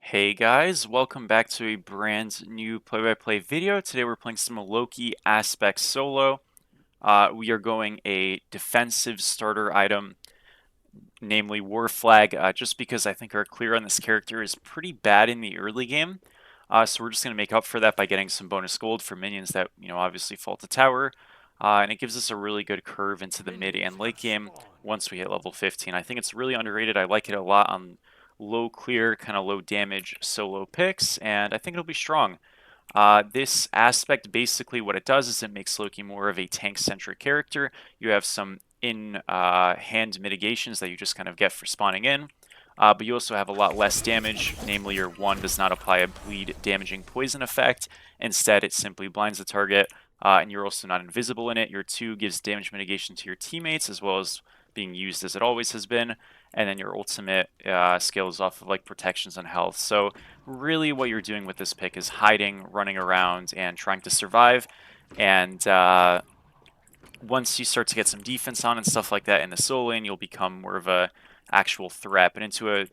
Hey guys, welcome back to a brand new play-by-play video. Today we're playing some Loki Aspect Solo. We are going a defensive starter item, namely War Flag, just because I think our clear on this character is pretty bad in the early game. So we're just going to make up for that by getting some bonus gold for minions that, obviously fall to tower. And it gives us a really good curve into the mid and late game once we hit level 15. I think it's really underrated. I like it a lot on low clear, kind of low damage solo picks, and I think it'll be strong. This aspect, basically what it does is it makes Loki more of a tank-centric character. You have some in-hand mitigations that you just kind of get for spawning in, but you also have a lot less damage, namely your 1 does not apply a bleed damaging poison effect. Instead, it simply blinds the target, and you're also not invisible in it. Your 2 gives damage mitigation to your teammates, as well as being used as it always has been, and then your ultimate scales off of like protections and health. So really what you're doing with this pick is hiding, running around, and trying to survive. And once you start to get some defense on and stuff like that in the solo lane, you'll become more of a actual threat. But into a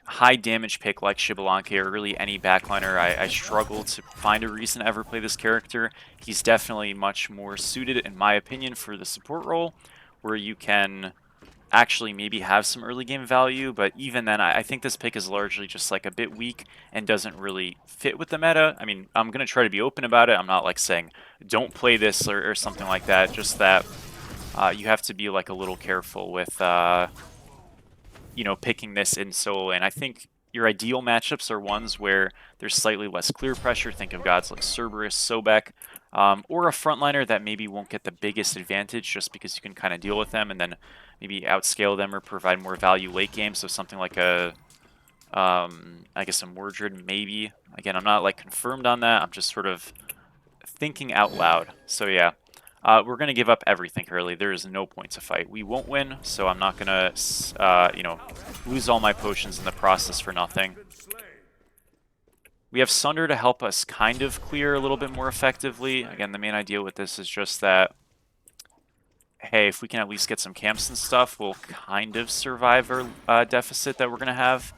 high damage pick like Shibalanke or really any backliner, I struggle to find a reason to ever play this character. He's definitely much more suited, in my opinion, for the support role, where you can actually maybe have some early game value, but even then I think this pick is largely just like a bit weak and doesn't really fit with the meta. I mean, I'm going to try to be open about it. I'm not like saying don't play this or something like that, just that you have to be like a little careful with picking this in solo. And I think your ideal matchups are ones where there's slightly less clear pressure. Think of gods like Cerberus, Sobek, or a frontliner that maybe won't get the biggest advantage just because you can kind of deal with them and then maybe outscale them or provide more value late game. So something like a, I guess a Mordred maybe. Again, I'm not like confirmed on that. I'm just sort of thinking out loud. So yeah. We're going to give up everything early. There is no point to fight. We won't win, so I'm not going to, lose all my potions in the process for nothing. We have Sunder to help us kind of clear a little bit more effectively. Again, the main idea with this is just that, hey, if we can at least get some camps and stuff, we'll kind of survive our deficit that we're going to have.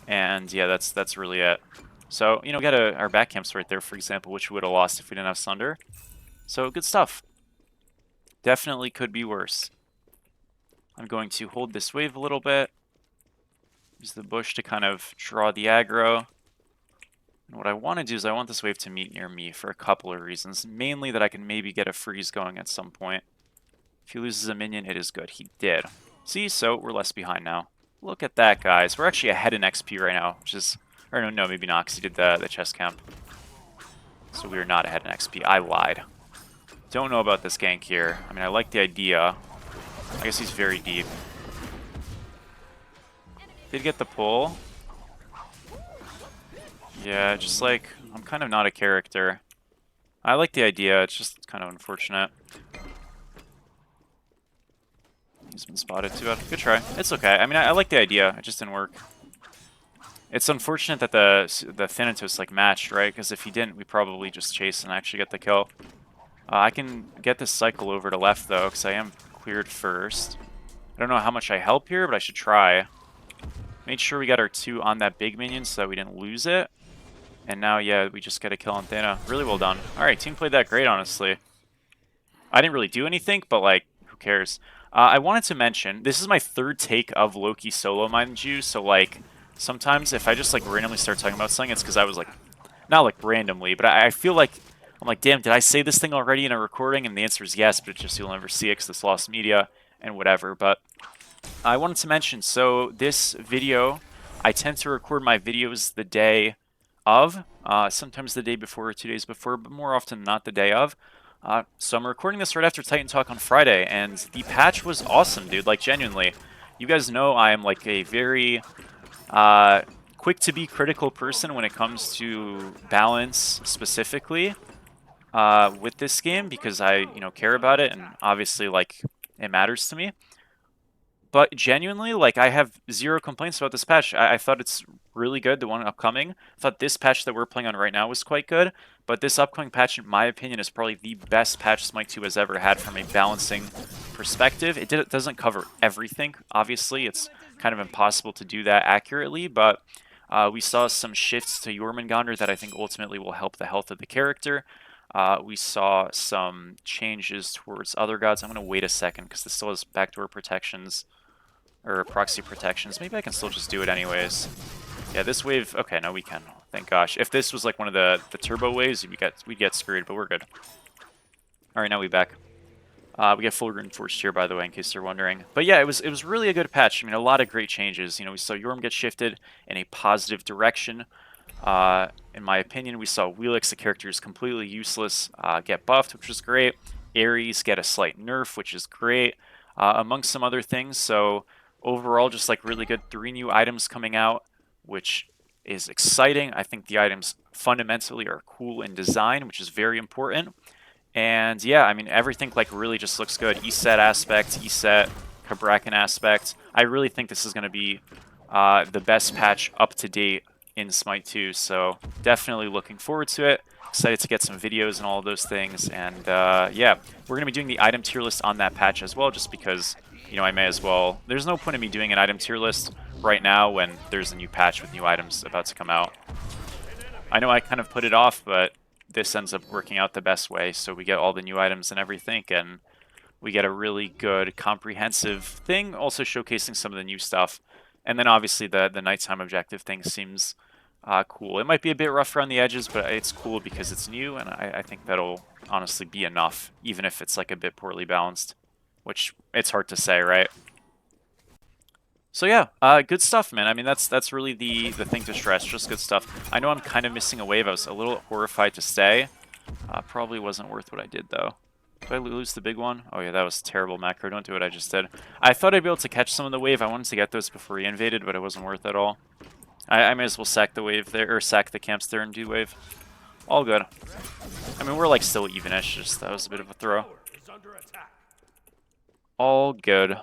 And yeah, that's really it. So, we got our back camps right there, for example, which we would have lost if we didn't have Sunder. So, good stuff. Definitely could be worse. I'm going to hold this wave a little bit. Use the bush to kind of draw the aggro. And what I want to do is I want this wave to meet near me for a couple of reasons. Mainly that I can maybe get a freeze going at some point. If he loses a minion, it is good. He did. See, so we're less behind now. Look at that, guys. We're actually ahead in XP right now, which is... Or no, maybe not, because he did the chest camp. So we are not ahead in XP. I lied. Don't know about this gank here. I mean, I like the idea. I guess he's very deep. Did get the pull. Yeah, just like, I'm kind of not a character. I like the idea, it's just kind of unfortunate. He's been spotted too. Good try. It's okay. I mean, I like the idea, it just didn't work. It's unfortunate that the Thanatos like matched, right? Because if he didn't, we probably just chase and actually get the kill. I can get this cycle over to left though, because I am cleared first. I don't know how much I help here, but I should try. Made sure we got our 2 on that big minion so that we didn't lose it. And now, yeah, we just get a kill on Thana. Really well done. Alright, team played that great, honestly. I didn't really do anything, but, like, who cares? I wanted to mention, this is my 3rd take of Loki solo, mind you, so, like, sometimes if I just, like, randomly start talking about something, it's because I was, like, not, like, randomly, but I feel like, I'm like, damn, did I say this thing already in a recording? And the answer is yes, but it's just you'll never see it because it's lost media and whatever, but I wanted to mention, so this video, I tend to record my videos the day of, sometimes the day before or 2 days before, but more often not the day of. So I'm recording this right after Titan Talk on Friday, and the patch was awesome, dude, like genuinely. You guys know I am like a very quick to be critical person when it comes to balance specifically with this game, because I, care about it, and obviously, like, it matters to me. But genuinely, like, I have 0 complaints about this patch. I thought it's really good, the one upcoming. I thought this patch that we're playing on right now was quite good. But this upcoming patch, in my opinion, is probably the best patch Smite 2 has ever had from a balancing perspective. Doesn't cover everything, obviously. It's kind of impossible to do that accurately. But We saw some shifts to Jormungandr that I think ultimately will help the health of the character. We saw some changes towards other gods. I'm going to wait a second because this still has backdoor protections, or proxy protections. Maybe I can still just do it anyways. Yeah, this wave... Okay, no, we can. Thank gosh. If this was like one of the turbo waves, we'd get screwed, but we're good. Alright, now we back. We get full reinforced here, by the way, in case you're wondering. But yeah, it was really a good patch. I mean, a lot of great changes. You know, we saw Yorm get shifted in a positive direction. In my opinion, we saw Wheelix, the character is completely useless, get buffed, which was great. Ares get a slight nerf, which is great, amongst some other things. So overall, just like really good 3 new items coming out, which is exciting. I think the items fundamentally are cool in design, which is very important. And yeah, I mean, everything like really just looks good. ESET aspect, ESET, Kabrakan aspect. I really think this is going to be the best patch up to date in Smite 2, so definitely looking forward to it. Excited to get some videos and all of those things. And yeah, we're going to be doing the item tier list on that patch as well, just because, you know, I may as well. There's no point in me doing an item tier list right now when there's a new patch with new items about to come out. I know I kind of put it off, but this ends up working out the best way, so we get all the new items and everything, and we get a really good comprehensive thing, also showcasing some of the new stuff. And then obviously the nighttime objective thing seems cool. It might be a bit rough around the edges, but it's cool because it's new, and I think that'll honestly be enough, even if it's like a bit poorly balanced, which it's hard to say, right? So yeah, good stuff, man. I mean, that's really the thing to stress, just good stuff. I know I'm kind of missing a wave. I was a little horrified to stay. Probably wasn't worth what I did, though. Did I lose the big one? Oh yeah, that was terrible macro. Don't do what I just did. I thought I'd be able to catch some of the wave. I wanted to get those before he invaded, but it wasn't worth it at all. I may as well sack the wave there, or sack the camps there and do wave. All good. I mean, we're like still evenish, just that was a bit of a throw. All good.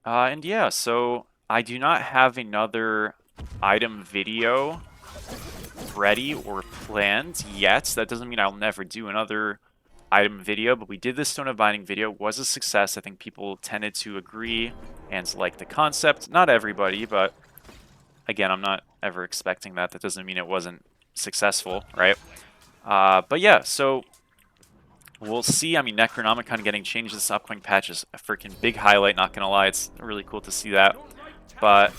And yeah, so I do not have another item video ready or planned yet. That doesn't mean I'll never do another item video, but we did this Stone of Binding video. It was a success. I think people tended to agree and like the concept. Not everybody, but again, I'm not ever expecting that. That doesn't mean it wasn't successful, right? But yeah, so we'll see. I mean, Necronomicon getting changed this upcoming patch is a freaking big highlight, not gonna lie. It's really cool to see that. But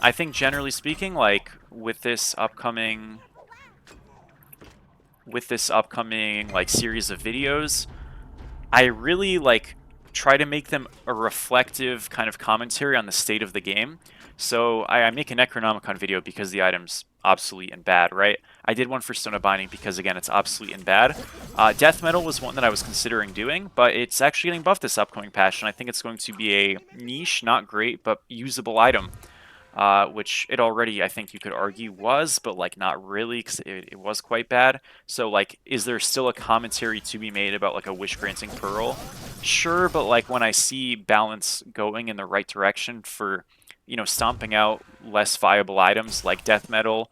I think generally speaking, like with this upcoming like series of videos, I really like try to make them a reflective kind of commentary on the state of the game. So I make a Necronomicon video because the item's obsolete and bad, right? I did one for Stone of Binding because, again, it's obsolete and bad. Death Metal was one that I was considering doing, but it's actually getting buffed this upcoming patch, and I think it's going to be a niche, not great, but usable item. Which it already, I think you could argue was, but like not really, because it was quite bad. So like, is there still a commentary to be made about like a wish-granting pearl? Sure, but like when I see balance going in the right direction for, you know, stomping out less viable items like Death Metal,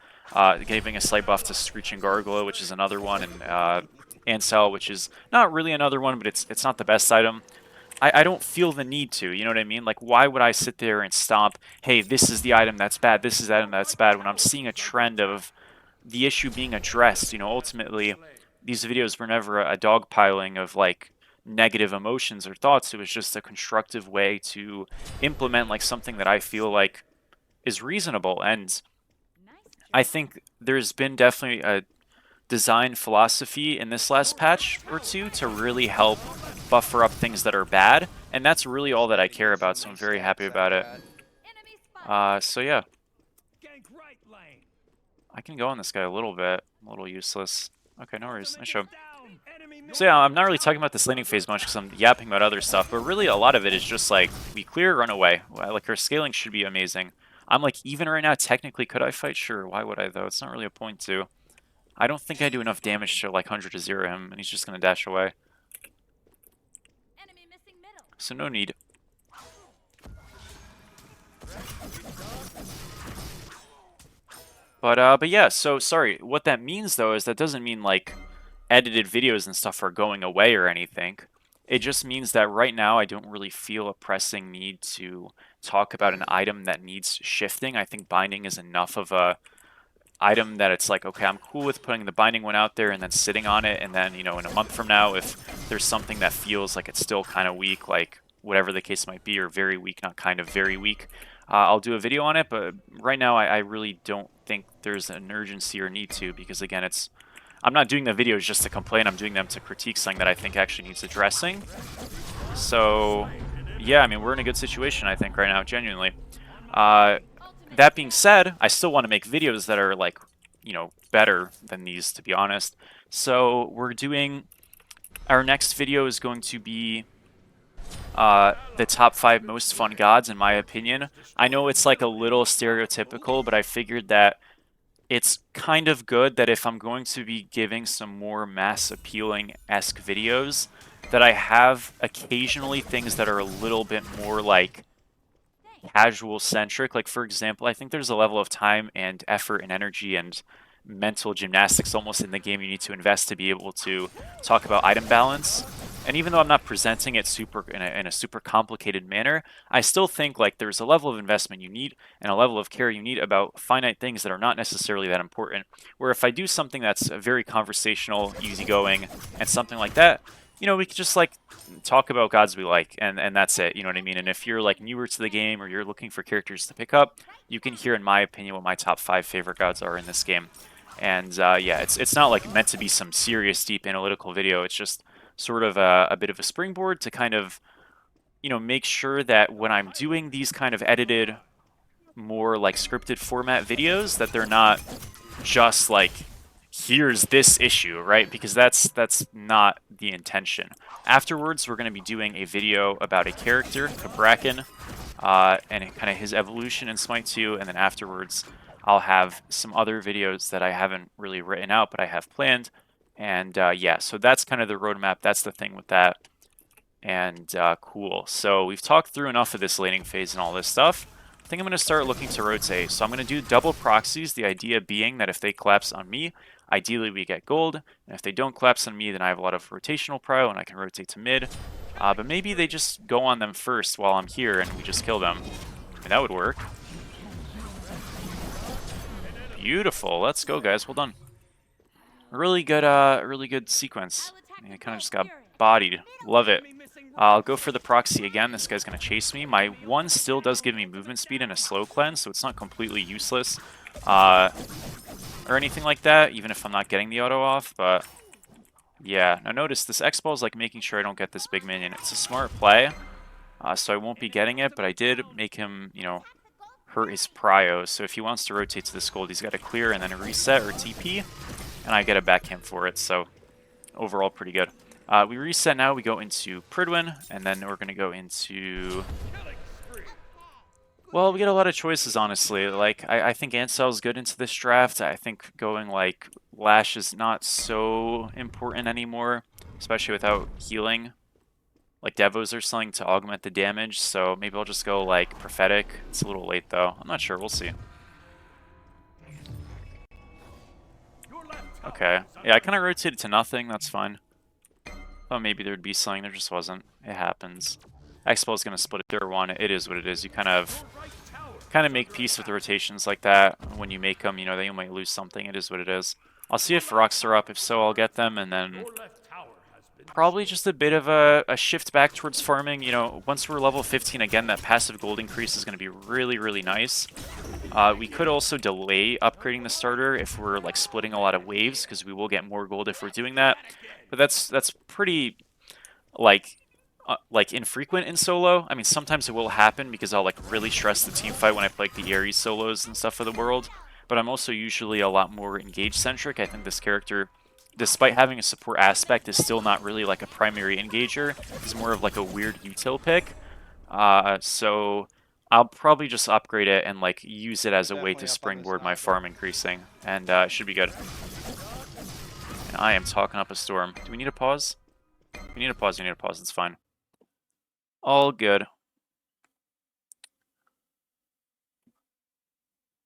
giving a slight buff to Screeching Gargoyle, which is another one, and Ansel, which is not really another one, but it's not the best item. I don't feel the need to, you know what I mean? Like, why would I sit there and stomp, hey, this is the item that's bad, this is the item that's bad, when I'm seeing a trend of the issue being addressed? You know, ultimately, these videos were never a dogpiling of, like, negative emotions or thoughts. It was just a constructive way to implement, like, something that I feel like is reasonable. And I think there's been definitely a design philosophy in this last patch or two to really help buffer up things that are bad, and that's really all that I care about, so I'm very happy about it. So yeah. I can go on this guy a little bit. A little useless. Okay, no worries. Nice show. So yeah, I'm not really talking about this laning phase much because I'm yapping about other stuff, but really a lot of it is just like, we clear, run away. Like, our scaling should be amazing. I'm like, even right now, technically, could I fight? Sure, why would I though? It's not really a point to. I don't think I do enough damage to like 100 to 0 him, and he's just going to dash away. So no need. But yeah, so sorry. What that means though is that doesn't mean like edited videos and stuff are going away or anything. It just means that right now I don't really feel a pressing need to talk about an item that needs shifting. I think binding is enough of a item that it's like, okay, I'm cool with putting the binding one out there and then sitting on it, and then, you know, in a month from now, if there's something that feels like it's still kind of weak, like whatever the case might be, or very weak, not kind of, very weak, I'll do a video on it. But right now, I really don't think there's an urgency or need to, because again, I'm not doing the videos just to complain, I'm doing them to critique something that I think actually needs addressing. So yeah, I mean, we're in a good situation, I think, right now, genuinely. That being said, I still want to make videos that are, like, you know, better than these, to be honest. So we're doing, our next video is going to be the top 5 most fun gods, in my opinion. I know it's like a little stereotypical, but I figured that it's kind of good that if I'm going to be giving some more mass appealing-esque videos, that I have occasionally things that are a little bit more like casual centric. Like, for example, I think there's a level of time and effort and energy and mental gymnastics almost in the game you need to invest to be able to talk about item balance. And even though I'm not presenting it super in a super complicated manner, I still think like there's a level of investment you need and a level of care you need about finite things that are not necessarily that important. Where if I do something that's very conversational, easygoing, and something like that, you know, we could just like talk about gods we like, and that's it, you know what I mean? And if you're like newer to the game or you're looking for characters to pick up, you can hear, in my opinion, what my top 5 favorite gods are in this game. And yeah, it's not like meant to be some serious, deep analytical video. It's just sort of a bit of a springboard to kind of, you know, make sure that when I'm doing these kind of edited, more like scripted format videos, that they're not just like, here's this issue, right? Because that's not the intention. Afterwards, we're going to be doing a video about a character, Bracken, and kind of his evolution in Smite 2, and then afterwards, I'll have some other videos that I haven't really written out, but I have planned. And yeah, so that's kind of the roadmap. That's the thing with that. And cool. So we've talked through enough of this laning phase and all this stuff. I think I'm going to start looking to rotate. So I'm going to do double proxies, the idea being that if they collapse on me, ideally we get gold. And if they don't collapse on me, then I have a lot of rotational prio and I can rotate to mid. But maybe they just go on them first while I'm here and we just kill them. I mean, that would work. Beautiful. Let's go, guys. Well done. Really good sequence. I kind of just got bodied. Love it. I'll go for the proxy again. This guy's going to chase me. My 1 still does give me movement speed and a slow cleanse, so it's not completely useless or anything like that, even if I'm not getting the auto off. But yeah, now notice this X-Ball is like making sure I don't get this big minion. It's a smart play, so I won't be getting it, but I did make him, you know, hurt his prio. So if he wants to rotate to this gold, he's got to clear and then a reset or TP, and I get a backhand for it. So overall, pretty good. We reset now, we go into Pridwin, and then we're going to go into... Well, we get a lot of choices, honestly. Like, I think Ansel's good into this draft. I think going, like, Lash is not so important anymore, especially without healing. Like, Devos are something to augment the damage, so maybe I'll just go, like, Prophetic. It's a little late, though. I'm not sure. We'll see. Okay. Yeah, I kind of rotated to nothing. That's fine. Oh, maybe there'd be something. There just wasn't. It happens. Expo is going to split a tier 1. It is what it is. You kind of make peace with rotations like that. When you make them, you know, they might lose something. It is what it is. I'll see if rocks are up. If so, I'll get them. And then probably just a bit of a shift back towards farming. You know, once we're level 15 again, that passive gold increase is going to be really, really nice. We could also delay upgrading the starter if we're like splitting a lot of waves, because we will get more gold if we're doing that. But that's pretty like infrequent in solo. I mean, sometimes it will happen because I'll like really stress the team fight when I play like the Ares solos and stuff of the world. But I'm also usually a lot more engage centric. I think this character, despite having a support aspect, is still not really like a primary engager. It's more of like a weird util pick. So I'll probably just upgrade it and like use it as a way to springboard my farm increasing, and it should be good. And I am talking up a storm. Do we need a pause? We need a pause. We need a pause. It's fine. All good.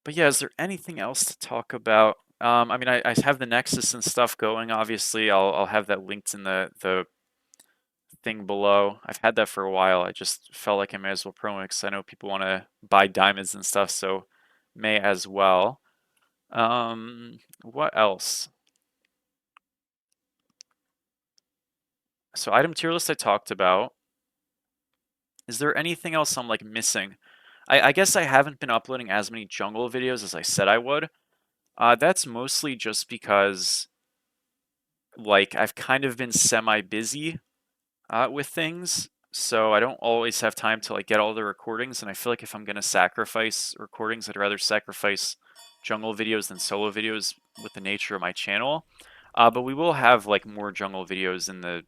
But yeah, is there anything else to talk about? I mean, I have the Nexus and stuff going. Obviously, I'll have that linked in the thing below. I've had that for a while. I just felt like I may as well promo it because I know people want to buy diamonds and stuff, so may as well. What else? So item tier list I talked about. Is there anything else I'm like missing? I guess I haven't been uploading as many jungle videos as I said I would. That's mostly just because like I've kind of been semi-busy with things, so I don't always have time to like get all the recordings, and I feel like if I'm gonna sacrifice recordings, I'd rather sacrifice jungle videos than solo videos with the nature of my channel. But we will have like more jungle videos in the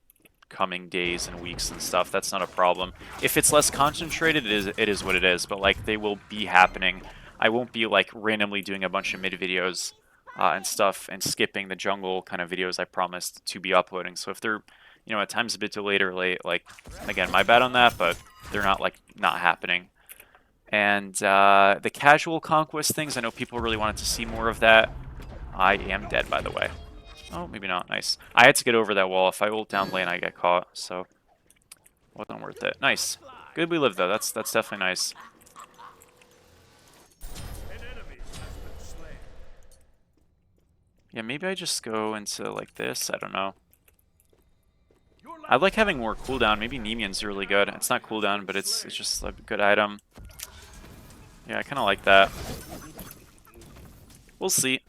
coming days and weeks and stuff. That's not a problem. If it's less concentrated, it is what it is, but like they will be happening. I won't be like randomly doing a bunch of mid videos and stuff and skipping the jungle kind of videos I promised to be uploading. So if they're, you know, at times a bit delayed or late, like, again, my bad on that, but they're not like not happening. And the casual conquest things, I know people really wanted to see more of that. I am dead, by the way. Oh, maybe not. Nice. I had to get over that wall. If I ult down lane, I get caught, so wasn't worth it. Nice. Good we live, though. That's definitely nice. Yeah, maybe I just go into, like, this. I don't know. I like having more cooldown. Maybe Nemean's really good. It's not cooldown, but it's just a good item. Yeah, I kind of like that. We'll see.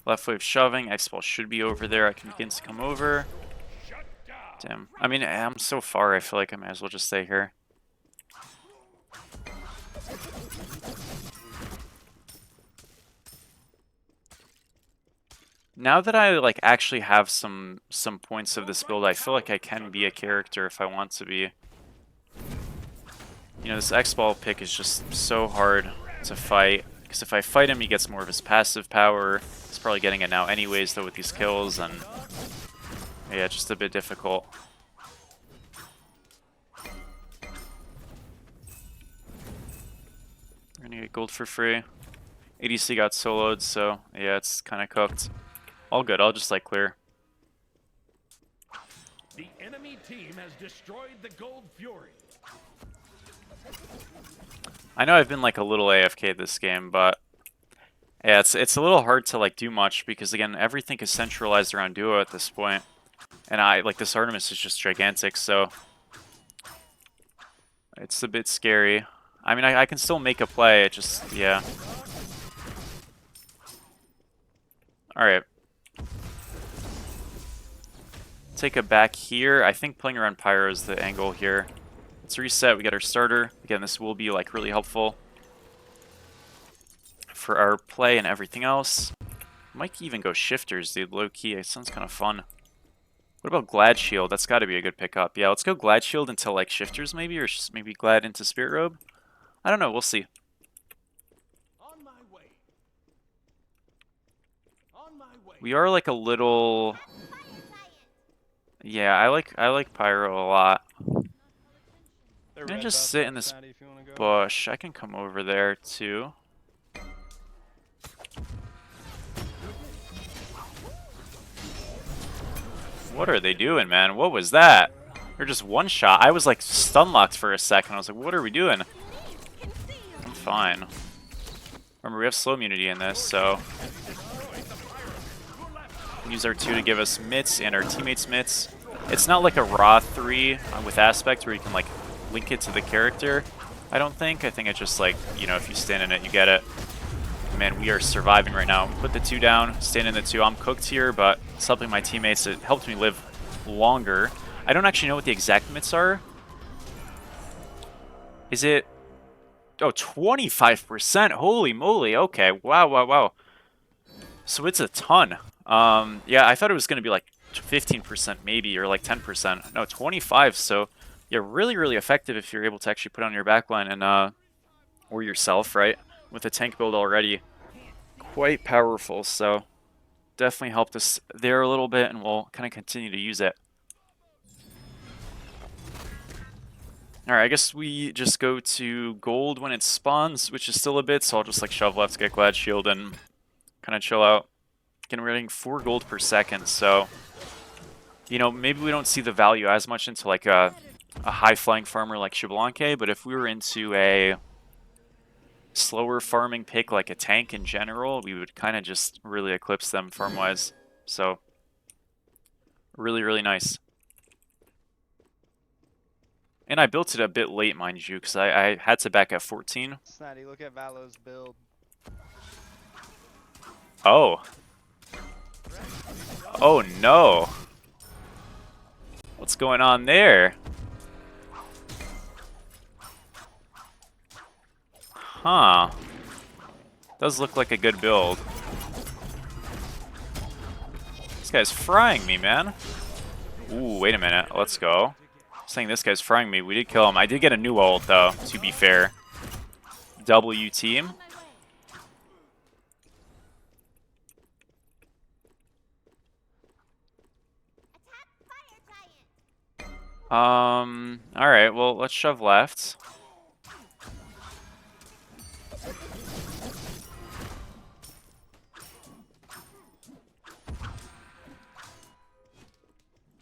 Left wave shoving. Ice ball should be over there. I can begin to come over. Damn. I mean, I'm so far, I feel like I might as well just stay here. Now that I like actually have some points of this build, I feel like I can be a character if I want to be. You know, this X-Ball pick is just so hard to fight, because if I fight him, he gets more of his passive power. He's probably getting it now anyways, though, with these kills, and yeah, it's just a bit difficult. We're gonna get gold for free. ADC got soloed, so yeah, it's kind of cooked. All good, I'll just like clear. The enemy team has destroyed the Gold Fury. I know I've been like a little AFK this game, but yeah, it's a little hard to like do much because again, everything is centralized around duo at this point. And I like this Artemis is just gigantic, so it's a bit scary. I mean, I can still make a play, it just, yeah. Alright. Take a back here. I think playing around Pyro is the angle here. Let's reset, we got our starter. Again, this will be like really helpful for our play and everything else. Might even go shifters, dude, low-key. It sounds kind of fun. What about Glad Shield? That's got to be a good pickup. Yeah, let's go Glad Shield until like shifters maybe, or just maybe Glad into Spirit Robe. I don't know. We'll see. On my way. On my way. We are like a little. Yeah, I like Pyro a lot. I'm gonna just sit in this bush. I can come over there too. What are they doing, man? What was that? They're just one shot. I was like stun locked for a second. I was like, what are we doing? I'm fine. Remember, we have slow immunity in this, so use our 2 to give us mitts and our teammates mitts. It's not like a raw 3 with aspect where you can like link it to the character. I don't think. I think it's just like, you know, if you stand in it, you get it. Man, we are surviving right now. Put the 2 down, stand in the 2. I'm cooked here, but it's helping my teammates. It helped me live longer. I don't actually know what the exact mitts are. Is it... Oh, 25%. Holy moly. Okay. Wow, wow, wow. So it's a ton. Yeah, I thought it was going to be like 15% maybe, or like 10%. No, 25. So, yeah, really, really effective if you're able to actually put on your backline and, or yourself, right? With a tank build already. Quite powerful, so definitely helped us there a little bit, and we'll kind of continue to use it. Alright, I guess we just go to gold when it spawns, which is still a bit, so I'll just like shove left to get Glad Shield and kind of chill out. Again, we're getting 4 gold per second, so you know, maybe we don't see the value as much into like a high-flying farmer like Xbalanque, but if we were into a slower farming pick like a tank in general, we would kind of just really eclipse them farm-wise. So, really, really nice. And I built it a bit late, mind you, because I had to back at 14. Snatty, look at Valo's build. Oh. Oh no. What's going on there? Huh. Does look like a good build. This guy's frying me, man. Ooh, wait a minute. Let's go. Saying this guy's frying me. We did kill him. I did get a new ult, though, to be fair. W team. Alright, well, let's shove left.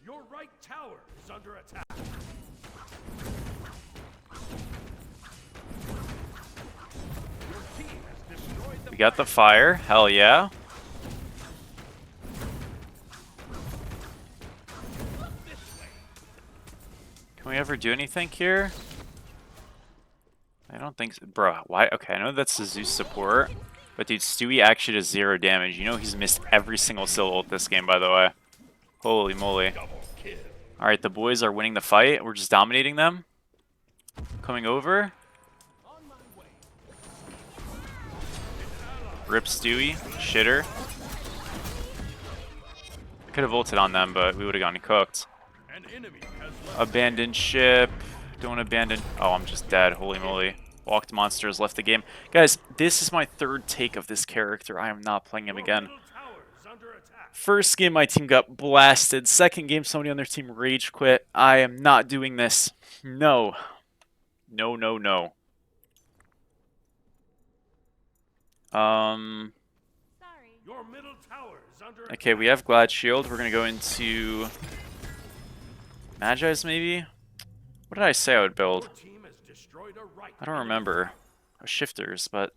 Your right tower is under attack. Your team has destroyed the We got the fire. Hell yeah. Can we ever do anything here? I don't think so. Bro, why? Okay, I know that's the Zeus support. But dude, Stewie actually does 0 damage. You know he's missed every single Syl ult this game, by the way. Holy moly. Alright, the boys are winning the fight. We're just dominating them. Coming over. Rip Stewie. Shitter. I could have ulted on them, but we would have gotten cooked. An enemy has left. Abandoned ship. Don't abandon. Oh, I'm just dead. Holy moly. Walked monsters left the game. Guys, this is my 3rd take of this character. I am not playing him again. Middle tower is under attack. First game, my team got blasted. Second game, somebody on their team rage quit. I am not doing this. No. No, no, no. Your middle tower is under attack. Okay, we have Glad Shield. We're going to go into Magi's, maybe? What did I say I would build? Your team has destroyed a right. I don't remember. Shifters, but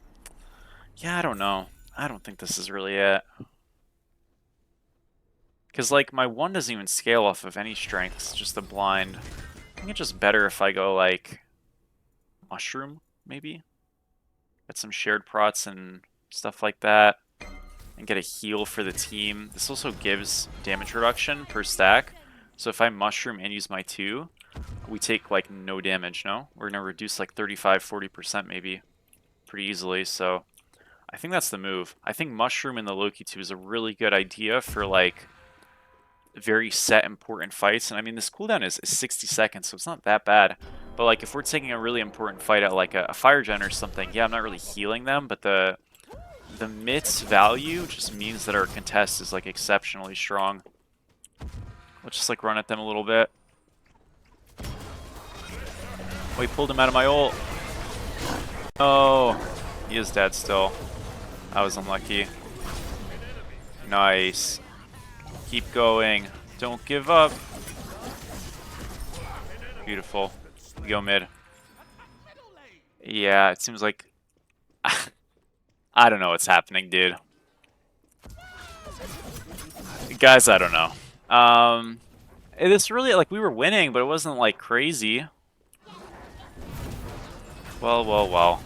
yeah, I don't know. I don't think this is really it. Because, like, my 1 doesn't even scale off of any strength. It's just a blind. I think it's just better if I go, like, Mushroom, maybe? Get some shared prots and stuff like that. And get a heal for the team. This also gives damage reduction per stack. So if I Mushroom and use my 2, we take, like, no damage, no? We're going to reduce, like, 35-40% maybe. Pretty easily, so I think that's the move. I think Mushroom in the Loki 2 is a really good idea for, like, very set important fights. And I mean, this cooldown is 60 seconds, so it's not that bad. But like, if we're taking a really important fight at like a fire gen or something, yeah, I'm not really healing them, but the mit's value just means that our contest is like exceptionally strong. Let's just like run at them a little bit. Oh, he pulled him out of my ult. Oh, he is dead still. I was unlucky. Nice. Keep going. Don't give up. Beautiful. We go mid. Yeah, it seems like... I don't know what's happening, dude. Guys, I don't know. This really, like, we were winning, but it wasn't, like, crazy. Well, well, well.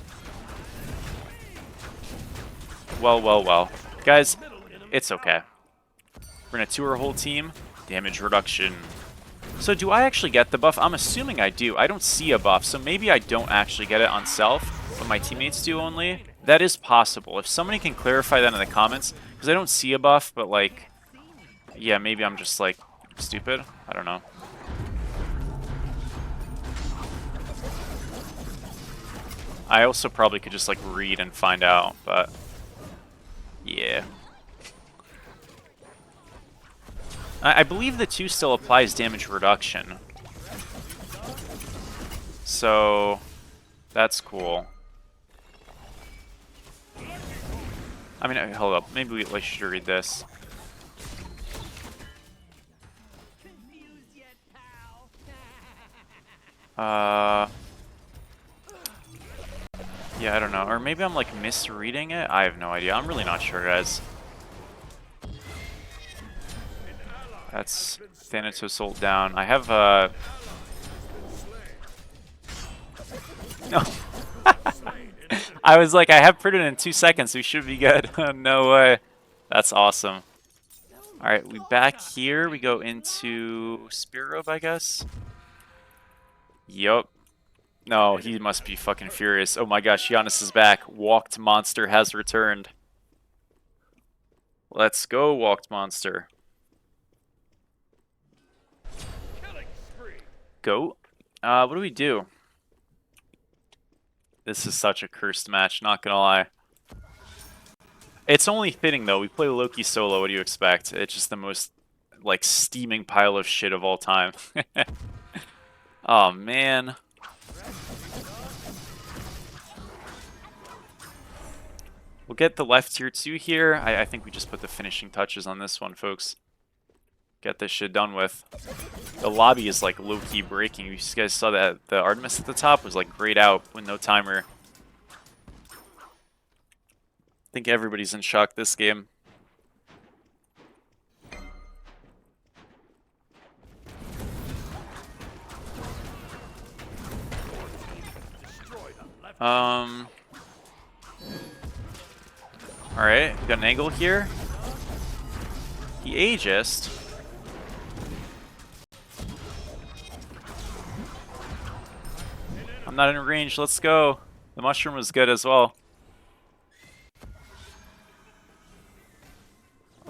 Well, well, well. Guys, it's okay. We're going to 2 our whole team. Damage reduction. So do I actually get the buff? I'm assuming I do. I don't see a buff, so maybe I don't actually get it on self, but my teammates do only. That is possible. If somebody can clarify that in the comments, because I don't see a buff, but like, yeah, maybe I'm just like stupid. I don't know. I also probably could just like read and find out, but yeah. I believe the 2 still applies damage reduction. So that's cool. I mean, hold up. Maybe we should read this. Yeah, I don't know. Or maybe I'm like misreading it. I have no idea. I'm really not sure, guys. That's Thanatos ult down. I have no. I was like, I have printed in 2 seconds. We should be good. No way. That's awesome. All right, we back here. We go into Spirit Robe, I guess. Yup. No, he must be fucking furious. Oh my gosh, Giannis is back. Walked Monster has returned. Let's go, Walked Monster. Go. What do we do? This is such a cursed match, not gonna lie. It's only fitting, though. We play Loki solo, what do you expect? It's just the most, like, steaming pile of shit of all time. Oh, man. We'll get the left tier 2 here. I think we just put the finishing touches on this one, folks. Get this shit done with. The lobby is, like, low-key breaking. You guys saw that the Artemis at the top was, like, grayed out with no timer. I think everybody's in shock this game. Alright, we got an angle here. He Aegis. I'm not in range, let's go. The mushroom was good as well.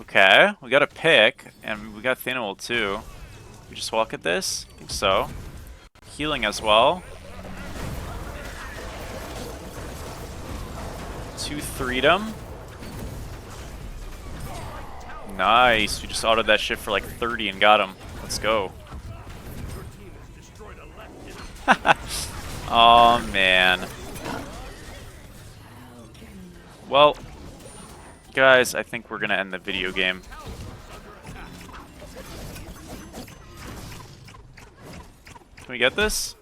Okay, we got a pick, and we got Thinol too. We just walk at this? I think so. Healing as well. 2 freedom. Nice, we just autoed that shit for like 30 and got him. Let's go. Oh man. Well, guys, I think we're gonna end the video game. Can we get this?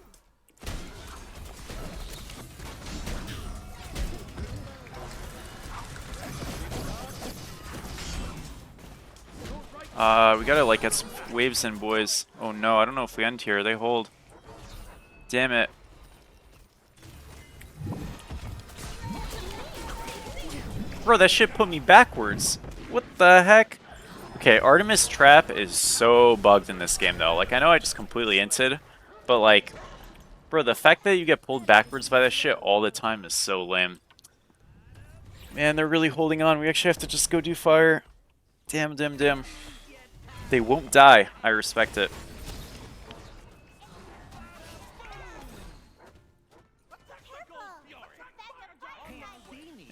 We gotta like get some waves in, boys. Oh no, I don't know if we end here. They hold. Damn it. Bro, that shit put me backwards. What the heck? Okay, Artemis Trap is so bugged in this game, though. Like, I know I just completely inted, but like, bro, the fact that you get pulled backwards by that shit all the time is so lame. Man, they're really holding on. We actually have to just go do fire. Damn, damn, damn. They won't die. I respect it.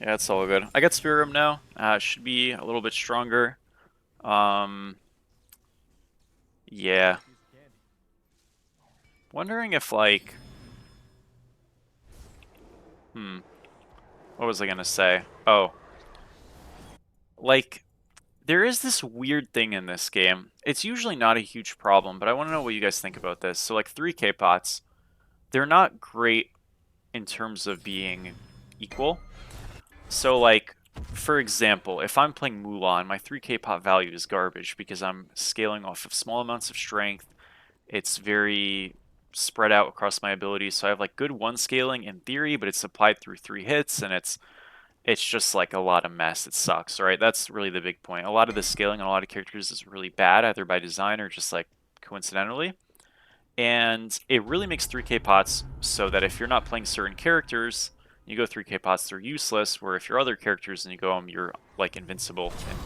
Yeah, it's all good. I got Spirit Room now. Should be a little bit stronger. Yeah. Wondering if, like... What was I gonna say? Oh. Like, there is this weird thing in this game. It's usually not a huge problem, but I want to know what you guys think about this. So, like, 3K pots, they're not great in terms of being equal. So, like, for example, if I'm playing Mulan, my 3K pot value is garbage because I'm scaling off of small amounts of strength. It's very spread out across my abilities, so I have, like, good one scaling in theory, but it's applied through 3 hits, and it's just, like, a lot of mess. It sucks, right? That's really the big point. A lot of the scaling on a lot of characters is really bad, either by design or just, like, coincidentally. And it really makes 3K pots so that if you're not playing certain characters, you go 3K pots, they're useless, where if you're other characters and you go you're, like, invincible, and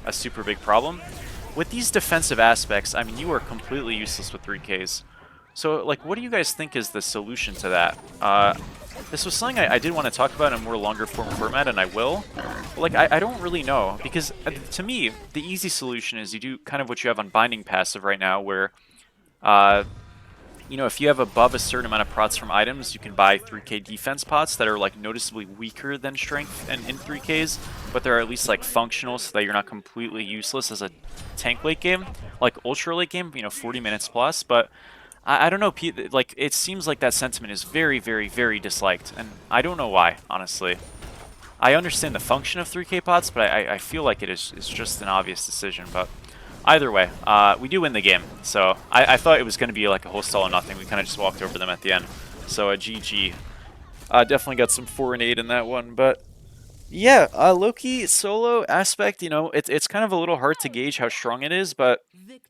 a super big problem. With these defensive aspects, I mean, you are completely useless with 3Ks. So, like, what do you guys think is the solution to that? This was something I did want to talk about in a more longer form format, and I will. But, like, I don't really know, because to me, the easy solution is you do kind of what you have on Binding Passive right now, where if you have above a certain amount of pots from items, you can buy 3k defense pots that are like noticeably weaker than strength and in 3ks, but they're at least like functional so that you're not completely useless as a tank late game, like ultra late game, 40 minutes plus. But I don't know, like it seems like that sentiment is very, very, very disliked, and I don't know why, honestly. I understand the function of 3k pots, but I feel like it's just an obvious decision. But either way, we do win the game. So I thought it was going to be like a whole stall or nothing. We kind of just walked over them at the end. So a GG. Definitely got some 4 and 8 in that one. But yeah, Loki solo aspect, it's kind of a little hard to gauge how strong it is, but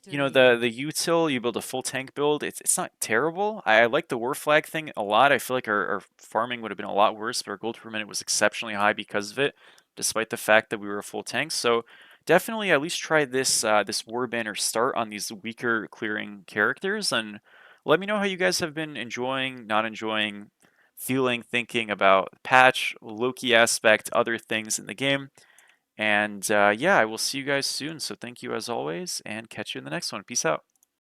the util, you build a full tank build, it's not terrible. I like the war flag thing a lot. I feel like our farming would have been a lot worse, but our gold per minute was exceptionally high because of it, despite the fact that we were a full tank. So definitely at least try this war banner start on these weaker clearing characters, and let me know how you guys have been enjoying, not enjoying, feeling, thinking about patch, Loki aspect, other things in the game. And yeah, I will see you guys soon. So thank you as always, and catch you in the next one. Peace out.